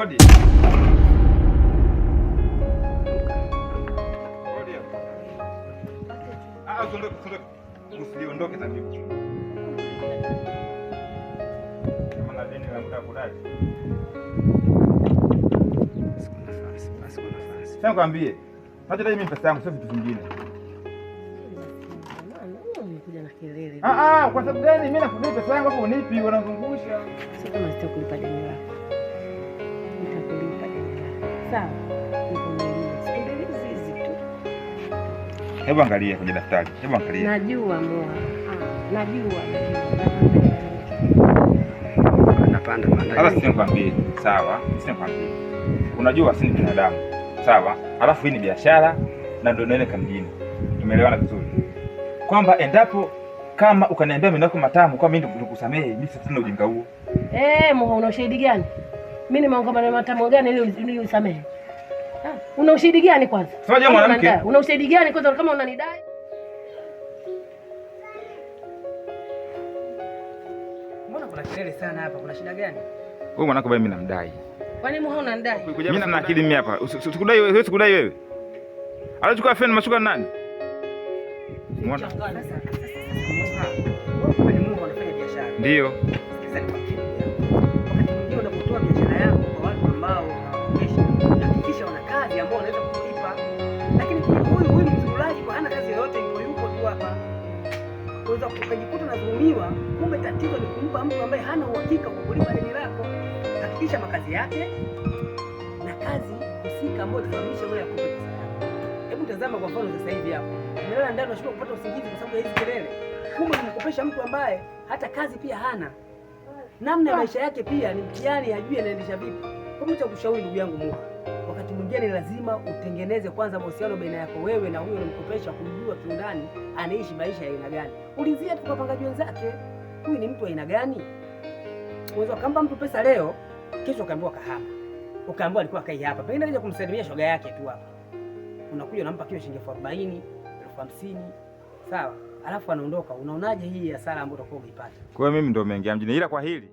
Hodi. Hodi. Usiondoke tabibu. Kama deni la muda kudai. Sasa kwambie, acha mimi pesa yangu sio vitu vingine. Kuja na kelele. Kwa sababu gani mimi nakulipa pesa yangu hapo unipi unazungusha? Sio kama sitakulipa deni lako. Nitakulipa deni lako. Sawa? Nikumaliza. Hizi tu. Hebu angalia kwenye daftari. Hebu angalia. Najua Moa. Najua. Napanda. Sasa sikwambie, sawa? Sikwambie. Unajua sisi ni binadamu. Sawa? Alafu hii ni biashara na ndio naeleka mjini. Tumeelewana vizuri. Kwamba endapo kama ukaniambia mimi nako matamu kwa mimi nikusamehe, mimi sina ujinga huo. Moha, una ushahidi gani? Mimi nimeongea maneno matamu gani ili unisamehe? Una ushahidi gani kwanza? Sasa je, mwanamke, una ushahidi gani kwanza kama unanidai? Mbona kuna kelele sana hapa? Kuna shida gani? Wewe mwanako bali mimi namdai. Kwani Moha unanidai? Mimi na akili mimi hapa. Usikudai wewe, sikudai wewe. Alichukua feni mashuka nani? Muona? Wewe ni Mungu anafanya biashara. Ndio. Wakati mwingine unapotoa biashara yako kwa watu ambao hakikisha wana kazi ambao wanaweza kukulipa. Lakini huyu ni mzulaji kwa hana kazi yoyote, yuko tu hapa. Unaweza ukajikuta unadhulumiwa, kumbe tatizo ni kumpa mtu ambaye hana uhakika wa kulipa deni lako. Hakikisha makazi yake na kazi husika ambayo itasababisha wewe akupe pesa yako. Hebu tazama kwa mfano sasa hivi hapo. Umelala ndani unashindwa kupata usingizi kwa sababu ya hizi kelele. Kumbe unamkopesha mtu ambaye hata kazi pia hana. Namna ya maisha yake pia ni mtihani, hajui anaendesha vipi. Kwa hiyo nitakushauri ndugu yangu Moha, wakati mwingine lazima utengeneze kwanza mahusiano baina yako wewe na huyo unamkopesha, kumjua kiundani anaishi maisha ya aina gani. Ulizia tu kwa wapangaji wenzake, huyu ni mtu aina gani? Unaweza kumpa mtu pesa leo, kesho ukaambiwa kahama. Ukaambiwa alikuwa kai hapa. Pengine anakuja kumsalimia shoga yake tu hapa. Unakuja unampa kile shilingi 40,000, 50,000. Sawa? Alafu anaondoka. Unaonaje hii hasara ambayo utakuwa umeipata? Kwa hiyo mimi ndio nimeingia mjini ila kwa hili